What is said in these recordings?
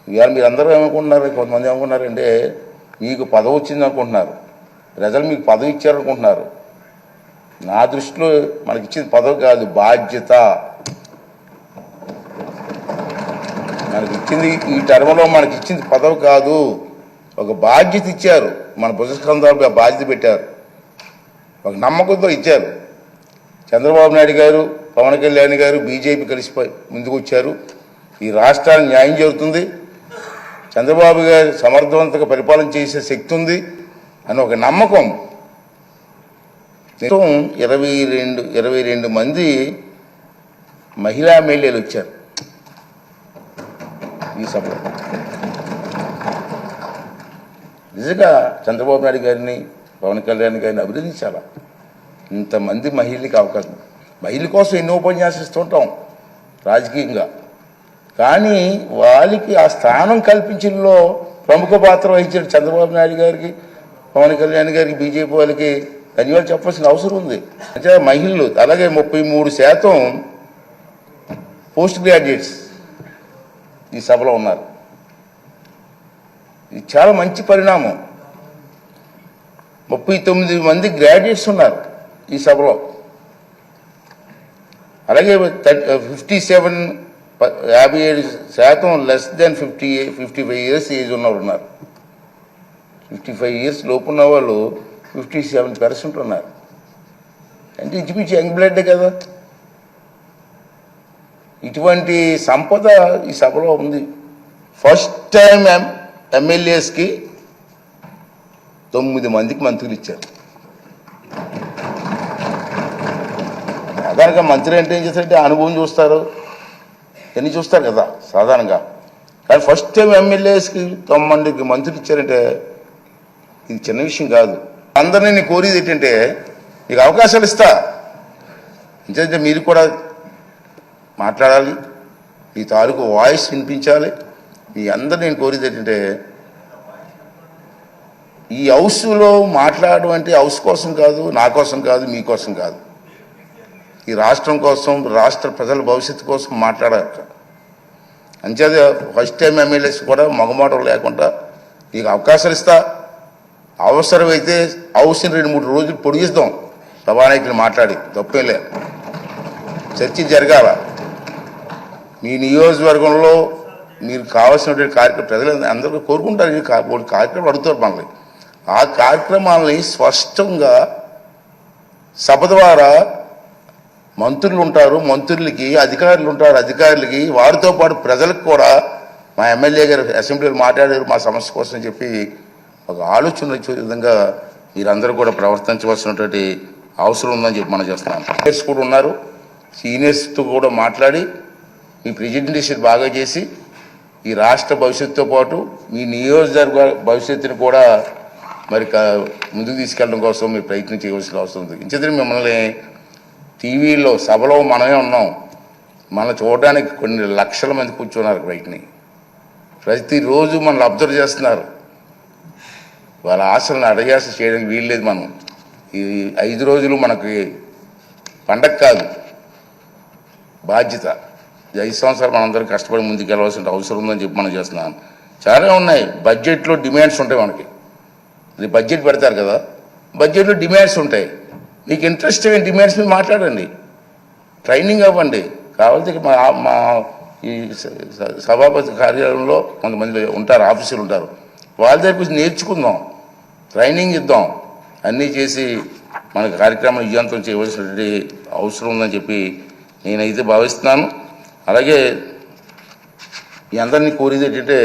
ఇవాళ మీరు అందరూ ఏమనుకుంటున్నారు, కొంతమంది ఏమనుకుంటున్నారంటే మీకు పదవి వచ్చింది అనుకుంటున్నారు, ప్రజలు మీకు పదవి ఇచ్చారనుకుంటున్నారు. నా దృష్టిలో మనకి ఇచ్చింది పదవి కాదు, బాధ్యత. మనకి ఇచ్చింది ఈ టర్మ్లో మనకి ఇచ్చింది పదవి కాదు, ఒక బాధ్యత ఇచ్చారు. మన భుజస్కంధాలపై బాధ్యత పెట్టారు, ఒక నమ్మకంతో ఇచ్చారు. చంద్రబాబు నాయుడు గారు, పవన్ కళ్యాణ్ గారు, బీజేపీ కలిసిపోయి ముందుకు వచ్చారు. ఈ రాష్ట్రానికి న్యాయం జరుగుతుంది, చంద్రబాబు గారు సమర్థవంతంగా పరిపాలన చేసే శక్తి ఉంది అని ఒక నమ్మకం. 22 మంది మహిళా ఎమ్మెల్యేలు వచ్చారు ఈ సభలో. నిజంగా చంద్రబాబు నాయుడు గారిని, పవన్ కళ్యాణ్ గారిని అభినందించాలా. ఇంతమంది మహిళలకు అవకాశం, మహిళల కోసం ఎన్నో ఉపన్యాసాలు ఇస్తుంటాం రాజకీయంగా, కానీ వాళ్ళకి ఆ స్థానం కల్పించడంలో ప్రముఖ పాత్ర వహించిన చంద్రబాబు నాయుడు గారికి, పవన్ కళ్యాణ్ గారికి, బీజేపీ వాళ్ళకి ధన్యవాదాలు చెప్పాల్సిన అవసరం ఉంది. అంటే మహిళలు అలాగే 33% పోస్ట్ గ్రాడ్యుయేట్స్ ఈ సభలో ఉన్నారు. ఇది చాలా మంచి పరిణామం. 39 మంది గ్రాడ్యుయేట్స్ ఉన్నారు ఈ సభలో. అలాగే 57% లెస్ దెన్ 55 ఇయర్స్ ఏజ్ ఉన్నవాళ్ళు ఉన్నారు. 55 ఇయర్స్ లోపు ఉన్న వాళ్ళు 57% ఉన్నారు. అంటే ఇంచుమించు యంగ్ బ్లడ్ కదా. ఇటువంటి సంపద ఈ సభలో ఉంది. ఫస్ట్ టైం ఎమ్మెల్యేస్కి 9 మందికి మంత్రులు ఇచ్చారు. సాధారణంగా మంత్రి అంటే ఏం చేస్తారంటే అనుభవం చూస్తారు, ఎన్ని చూస్తారు కదా సాధారణంగా. కానీ ఫస్ట్ టైం ఎమ్మెల్యేస్కి 9 మందికి మంత్రులు ఇచ్చారంటే ఇది చిన్న విషయం కాదు. అందరినీ నేను కోరేది ఏంటంటే మీకు అవకాశాలు ఇస్తా, ఎందుకంటే మీరు కూడా మాట్లాడాలి, మీ తాలూకు వాయిస్ వినిపించాలి. మీ అందరు నేను కోరేది ఏంటంటే ఈ హౌస్లో మాట్లాడడం అంటే హౌస్ కోసం కాదు, నా కోసం కాదు, మీకోసం కాదు, ఈ రాష్ట్రం కోసం, రాష్ట్ర ప్రజల భవిష్యత్తు కోసం మాట్లాడాలి. అంచేది ఫస్ట్ టైం ఎమ్మెల్యేస్ కూడా మగమాటం లేకుండా మీకు అవకాశాలు ఇస్తా. అవసరమైతే హౌస్ని 2-3 రోజులు పొడిగిస్తాం సభానాయకులు మాట్లాడి, తప్పేలే. చర్చ జరగాల. మీ నియోజకవర్గంలో మీరు కావాల్సినటువంటి కార్యక్రమం ప్రజలు అందరూ కోరుకుంటారు. కార్యక్రమం అడుగుతారు మనల్ని. ఆ కార్యక్రమాలని స్పష్టంగా సభ ద్వారా మంత్రులు ఉంటారు, మంత్రులకి అధికారులు ఉంటారు, అధికారులకి వారితో పాటు ప్రజలకు కూడా మా ఎమ్మెల్యే గారు అసెంబ్లీలో మాట్లాడారు మా సమస్య కోసం చెప్పి ఒక ఆలోచన వచ్చే విధంగా మీరందరూ కూడా ప్రవర్తించవలసినటువంటి అవసరం ఉందని చెప్పి మనం చేస్తున్నాం. సీనియర్స్ కూడా ఉన్నారు, సీనియర్స్తో కూడా మాట్లాడి మీ ప్రెజెంటేషన్ బాగా చేసి ఈ రాష్ట్ర భవిష్యత్తుతో పాటు మీ నియోజకవర్గ భవిష్యత్తుని కూడా మరి ముందుకు తీసుకెళ్ళడం కోసం మీరు ప్రయత్నం చేయవలసిన అవసరం ఉంది. ఇంచేత మిమ్మల్ని టీవీలో సభలో మనమే ఉన్నాం, మనం చూడడానికి కొన్ని లక్షల మంది కూర్చున్నారు బయటని. ప్రతిరోజు మనల్ని అబ్జర్వ్ చేస్తున్నారు. వాళ్ళ ఆశలను అడగాస చేయడానికి వీల్లేదు. మనం ఈ 5 రోజులు మనకి పండగ కాదు, బాధ్యత. 5 సంవత్సరాలు మనందరం కష్టపడి ముందుకెళ్ళవలసిన అవసరం ఉందని చెప్పి మనం చేస్తున్నాం. చాలా ఉన్నాయి. బడ్జెట్లో డిమాండ్స్ ఉంటాయి మనకి. ఇది బడ్జెట్ పెడతారు కదా, బడ్జెట్లో డిమాండ్స్ ఉంటాయి. మీకు ఇంట్రెస్ట్ అయిన డిమాండ్స్ మీద మాట్లాడండి, ట్రైనింగ్ అవ్వండి. కావాలంటే మా ఈ సభాపతి కార్యాలయంలో కొంతమంది ఉంటారు, ఆఫీసులు ఉంటారు, వాళ్ళ దగ్గర నేర్చుకుందాం, ట్రైనింగ్ ఇద్దాం. అన్నీ చేసి మన కార్యక్రమాన్ని విజయవంతం చేయవలసినటువంటి అవసరం ఉందని చెప్పి నేనైతే భావిస్తున్నాను. అలాగే మీ అందరినీ కోరేది ఏంటంటే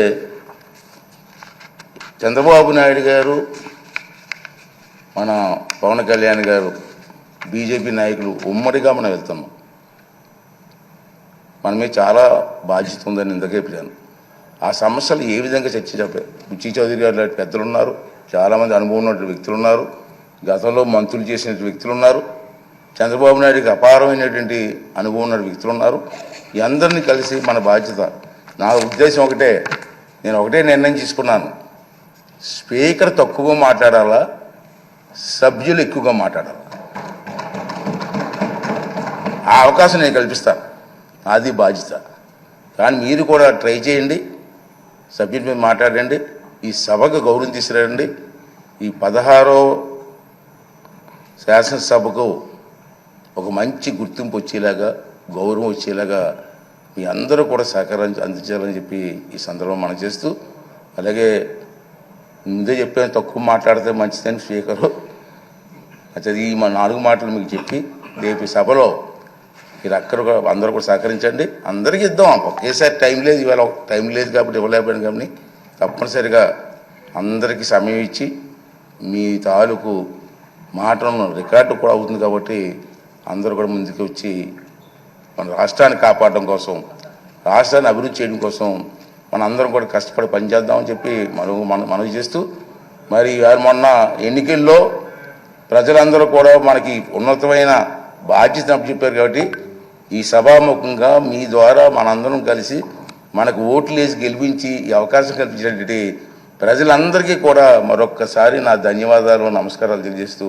చంద్రబాబు నాయుడు గారు, మన పవన్ కళ్యాణ్ గారు, బీజేపీ నాయకులు ఉమ్మడిగా మనం వెళ్తున్నాం. మన మీద చాలా బాధ్యత ఉందని ఇందుకే చెప్పాను. ఆ సమస్యలు ఏ విధంగా చర్చ చెప్పారు. బుచ్చి చౌదరి గారు లాంటి పెద్దలు ఉన్నారు, చాలామంది అనుభవం ఉన్నటువంటి వ్యక్తులు ఉన్నారు, గతంలో మంత్రులు చేసిన వ్యక్తులు ఉన్నారు, చంద్రబాబు నాయుడికి అపారమైనటువంటి అనుభవం ఉన్న వ్యక్తులు ఉన్నారు. ఈ అందరినీ కలిసి మన బాధ్యత. నా ఉద్దేశం ఒకటే, నేను ఒకటే నిర్ణయం తీసుకున్నాను. స్పీకర్ తక్కువగా మాట్లాడాలా, సభ్యులు ఎక్కువగా మాట్లాడాలి. ఆ అవకాశం నేను కల్పిస్తాను, అది బాధ్యత. కానీ మీరు కూడా ట్రై చేయండి. సబ్జెక్ట్ మీద మాట్లాడండి, ఈ సభకు గౌరవం తీసుకురండి. ఈ 16వ శాసనసభకు ఒక మంచి గుర్తింపు వచ్చేలాగా, గౌరవం వచ్చేలాగా మీ అందరూ కూడా సహకారం అందించాలని చెప్పి ఈ సందర్భం మనం చేస్తూ, అలాగే ముందే చెప్పాను తక్కువ మాట్లాడితే మంచిదని స్పీకరు. ఈ మా 4 మాటలు మీకు చెప్పి రేపు సభలో మీరు అందరూ కూడా సహకరించండి. అందరికీ ఇద్దాం, ఒకేసారి టైం లేదు, ఇవాళ టైం లేదు కాబట్టి ఇవ్వలేకపోయాను. కానీ తప్పనిసరిగా అందరికీ సమయం ఇచ్చి మీ తాలూకు మాటలను రికార్డు కూడా అవుతుంది కాబట్టి అందరూ కూడా ముందుకు వచ్చి మన రాష్ట్రాన్ని కాపాడడం కోసం, రాష్ట్రాన్ని అభివృద్ధి చేయడం కోసం మన అందరం కూడా కష్టపడి పనిచేద్దామని చెప్పి మనవి చేస్తూ, మరి మొన్న ఎన్నికల్లో ప్రజలందరూ కూడా మనకి ఉన్నతమైన బాధ్యత చెప్పారు కాబట్టి ఈ సభాముఖంగా మీ ద్వారా మనందరం కలిసి మనకు ఓట్లు వేసి గెలిపించి ఈ అవకాశం కల్పించినటువంటి ప్రజలందరికీ కూడా మరొక్కసారి నా ధన్యవాదాలు, నమస్కారాలు తెలియజేస్తూ